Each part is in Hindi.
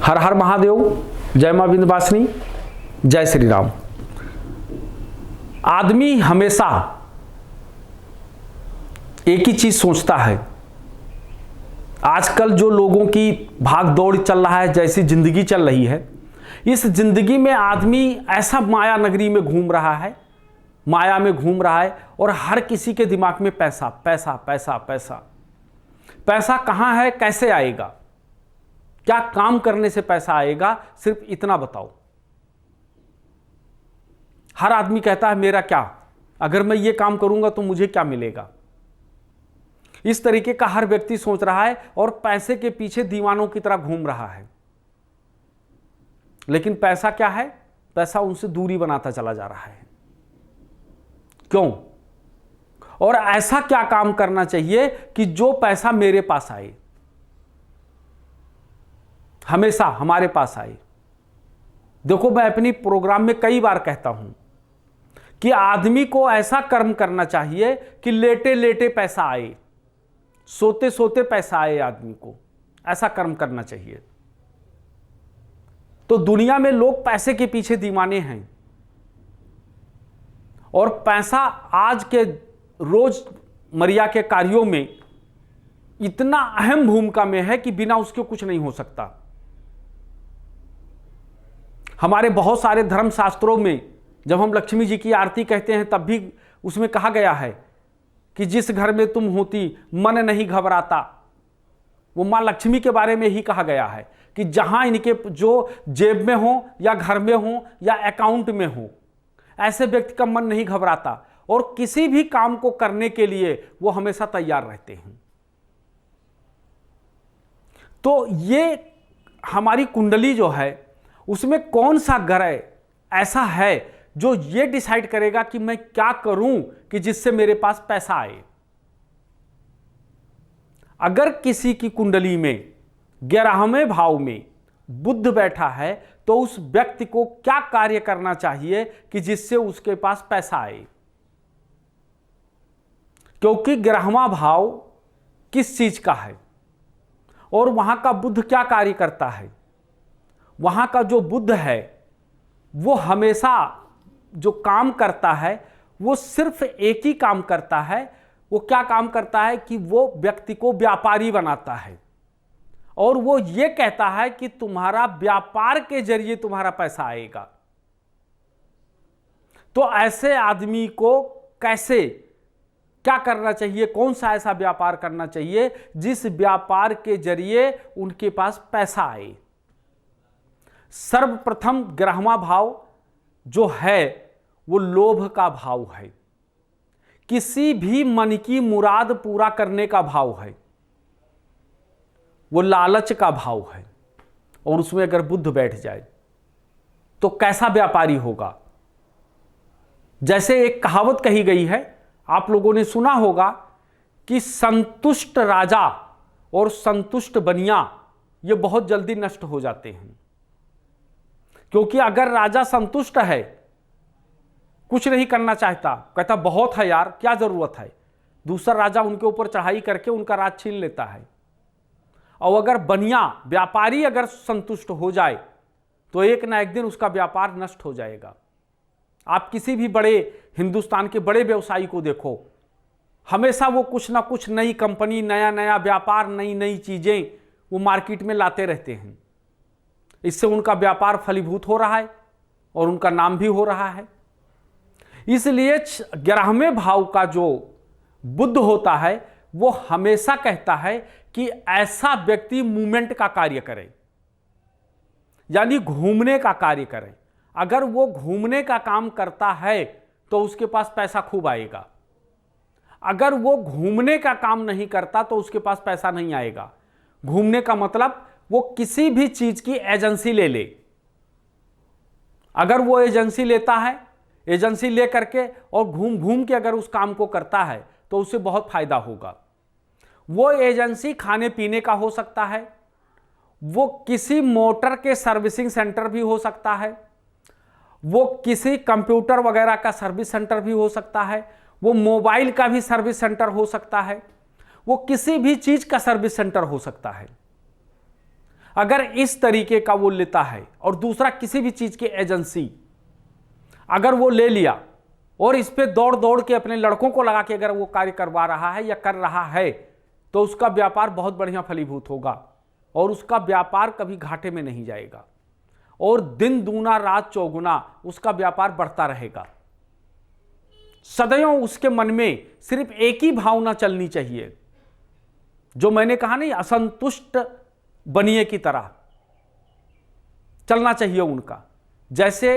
हर हर महादेव, जय मां विंध्यवासिनी, जय श्री राम। आदमी हमेशा एक ही चीज सोचता है। आजकल जो लोगों की भाग दौड़ चल रहा है, जैसी जिंदगी चल रही है, इस जिंदगी में आदमी ऐसा माया नगरी में घूम रहा है, माया में घूम रहा है और हर किसी के दिमाग में पैसा पैसा पैसा पैसा। पैसा कहां है, कैसे आएगा, क्या काम करने से पैसा आएगा, सिर्फ इतना बताओ। हर आदमी कहता है मेरा क्या, अगर मैं ये काम करूंगा तो मुझे क्या मिलेगा। इस तरीके का हर व्यक्ति सोच रहा है और पैसे के पीछे दीवानों की तरह घूम रहा है। लेकिन पैसा क्या है, पैसा उनसे दूरी बनाता चला जा रहा है। क्यों? और ऐसा क्या काम करना चाहिए कि जो पैसा मेरे पास आए, हमेशा हमारे पास आए। देखो, मैं अपनी प्रोग्राम में कई बार कहता हूं कि आदमी को ऐसा कर्म करना चाहिए कि लेटे लेटे पैसा आए, सोते सोते पैसा आए। आदमी को ऐसा कर्म करना चाहिए। तो दुनिया में लोग पैसे के पीछे दीवाने हैं और पैसा आज के रोजमर्रा के कार्यों में इतना अहम भूमिका में है कि बिना उसके कुछ नहीं हो सकता। हमारे बहुत सारे धर्म शास्त्रों में जब हम लक्ष्मी जी की आरती कहते हैं तब भी उसमें कहा गया है कि जिस घर में तुम होती मन नहीं घबराता। वो मां लक्ष्मी के बारे में ही कहा गया है कि जहां इनके जो जेब में हो या घर में हो या अकाउंट में हो, ऐसे व्यक्ति का मन नहीं घबराता और किसी भी काम को करने के लिए वो हमेशा तैयार रहते हैं। तो ये हमारी कुंडली जो है उसमें कौन सा ग्रह ऐसा है जो ये डिसाइड करेगा कि मैं क्या करूं कि जिससे मेरे पास पैसा आए। अगर किसी की कुंडली में 11वें भाव में बुध बैठा है तो उस व्यक्ति को क्या कार्य करना चाहिए कि जिससे उसके पास पैसा आए। क्योंकि 11वां भाव किस चीज का है और वहां का बुध क्या कार्य करता है। वहां का जो बुध है वो हमेशा जो काम करता है वो सिर्फ एक ही काम करता है। वो क्या काम करता है कि वो व्यक्ति को व्यापारी बनाता है और वो ये कहता है कि तुम्हारा व्यापार के जरिए तुम्हारा पैसा आएगा। तो ऐसे आदमी को कैसे क्या करना चाहिए, कौन सा ऐसा व्यापार करना चाहिए जिस व्यापार के जरिए उनके पास पैसा आए। सर्वप्रथम 11वां भाव जो है वो लोभ का भाव है, किसी भी मन की मुराद पूरा करने का भाव है, वो लालच का भाव है। और उसमें अगर बुध बैठ जाए तो कैसा व्यापारी होगा। जैसे एक कहावत कही गई है, आप लोगों ने सुना होगा कि संतुष्ट राजा और संतुष्ट बनिया ये बहुत जल्दी नष्ट हो जाते हैं। क्योंकि अगर राजा संतुष्ट है, कुछ नहीं करना चाहता, कहता बहुत है यार, क्या जरूरत है, दूसरा राजा उनके ऊपर चढ़ाई करके उनका राज छीन लेता है। और अगर बनिया व्यापारी अगर संतुष्ट हो जाए तो एक ना एक दिन उसका व्यापार नष्ट हो जाएगा। आप किसी भी बड़े हिंदुस्तान के बड़े व्यवसायी को देखो, हमेशा वो कुछ ना कुछ नई कंपनी, नया नया व्यापार, नई नई चीजें वो मार्केट में लाते रहते हैं। इससे उनका व्यापार फलीभूत हो रहा है और उनका नाम भी हो रहा है। इसलिए 11वें भाव का जो बुध होता है वो हमेशा कहता है कि ऐसा व्यक्ति मूवमेंट का कार्य करे, यानी घूमने का कार्य करे। अगर वो घूमने का काम करता है तो उसके पास पैसा खूब आएगा। अगर वो घूमने का काम नहीं करता तो उसके पास पैसा नहीं आएगा। घूमने का मतलब वो किसी भी चीज की एजेंसी ले ले। अगर वो एजेंसी लेता है, एजेंसी ले करके और घूम घूम के अगर उस काम को करता है तो उससे बहुत फायदा होगा। वो एजेंसी खाने पीने का हो सकता है, वो किसी मोटर के सर्विसिंग सेंटर भी हो सकता है, वो किसी कंप्यूटर वगैरह का सर्विस सेंटर भी हो सकता है, वो मोबाइल का भी सर्विस सेंटर हो सकता है, वो किसी भी चीज का सर्विस सेंटर हो सकता है। अगर इस तरीके का वो लेता है, और दूसरा किसी भी चीज की एजेंसी अगर वो ले लिया और इस पे दौड़ दौड़ के अपने लड़कों को लगा के अगर वो कार्य करवा रहा है या कर रहा है, तो उसका व्यापार बहुत बढ़िया फलीभूत होगा और उसका व्यापार कभी घाटे में नहीं जाएगा और दिन दूना रात चौगुना उसका व्यापार बढ़ता रहेगा। सदैव उसके मन में सिर्फ एक ही भावना चलनी चाहिए, जो मैंने कहा नहीं, असंतुष्ट बनिए की तरह चलना चाहिए उनका। जैसे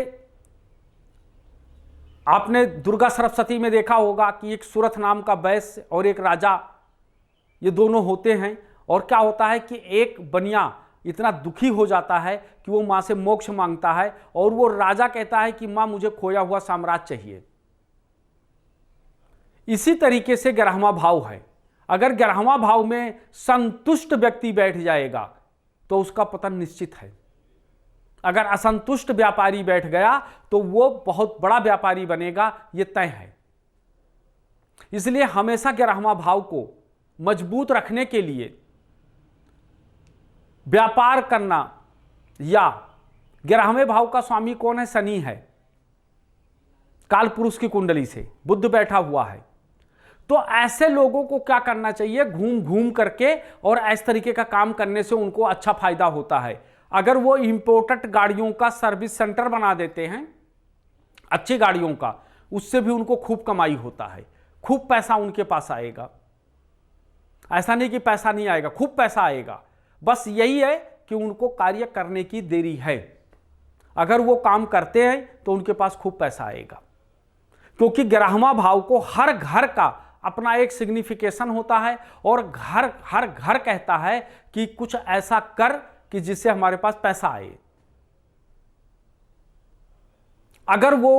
आपने दुर्गा सरस्वती में देखा होगा कि एक सूरथ नाम का वैश्य और एक राजा, ये दोनों होते हैं, और क्या होता है कि एक बनिया इतना दुखी हो जाता है कि वो मां से मोक्ष मांगता है और वो राजा कहता है कि मां मुझे खोया हुआ साम्राज्य चाहिए। इसी तरीके से 11वां भाव है। अगर 11वां भाव में संतुष्ट व्यक्ति बैठ जाएगा तो उसका पतन निश्चित है। अगर असंतुष्ट व्यापारी बैठ गया तो वो बहुत बड़ा व्यापारी बनेगा, ये तय है। इसलिए हमेशा 11वां भाव को मजबूत रखने के लिए व्यापार करना, या 11वें भाव का स्वामी कौन है? शनि है, काल पुरुष की कुंडली से बुध बैठा हुआ है। तो ऐसे लोगों को क्या करना चाहिए? घूम घूम करके और इस तरीके का काम करने से उनको अच्छा फायदा होता है। अगर वो इंपोर्टेड गाड़ियों का सर्विस सेंटर बना देते हैं, अच्छी गाड़ियों का, उससे भी उनको खूब कमाई होता है, खूब पैसा उनके पास आएगा। ऐसा नहीं कि पैसा नहीं आएगा, खूब पैसा आएगा। बस यही है कि उनको कार्य करने की देरी है। अगर वो काम करते हैं तो उनके पास खूब पैसा आएगा, क्योंकि 11वां भाव को हर घर का अपना एक सिग्निफिकेशन होता है और हर घर कहता है कि कुछ ऐसा कर कि जिससे हमारे पास पैसा आए। अगर वो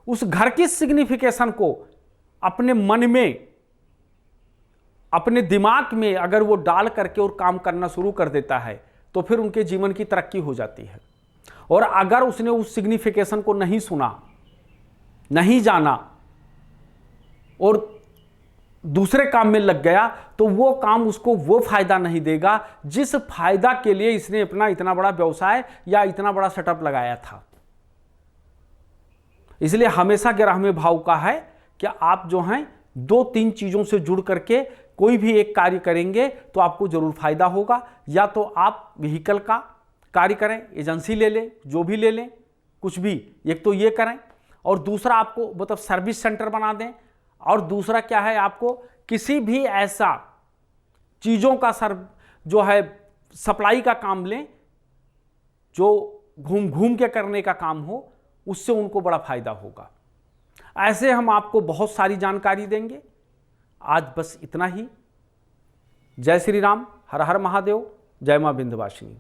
उस घर की सिग्निफिकेशन को अपने मन में, अपने दिमाग में अगर वो डाल करके और काम करना शुरू कर देता है तो फिर उनके जीवन की तरक्की हो जाती है। और अगर उसने उस सिग्निफिकेशन को नहीं सुना, नहीं जाना और दूसरे काम में लग गया, तो वो काम उसको वो फायदा नहीं देगा जिस फायदा के लिए इसने अपना इतना बड़ा व्यवसाय या इतना बड़ा सेटअप लगाया था। इसलिए हमेशा 11वें भाव का है कि आप जो हैं 2-3 चीजों से जुड़ करके कोई भी एक कार्य करेंगे तो आपको जरूर फायदा होगा। या तो आप व्हीकल का कार्य करें, एजेंसी ले लें, जो भी ले लें, कुछ भी, एक तो ये करें, और दूसरा आपको मतलब सर्विस सेंटर बना दें, और दूसरा क्या है, आपको किसी भी ऐसा चीज़ों का जो है सप्लाई का काम लें जो घूम घूम के करने का काम हो, उससे उनको बड़ा फायदा होगा। ऐसे हम आपको बहुत सारी जानकारी देंगे। आज बस इतना ही। जय श्री राम, हर हर महादेव, जय मां विंध्यवासिनी।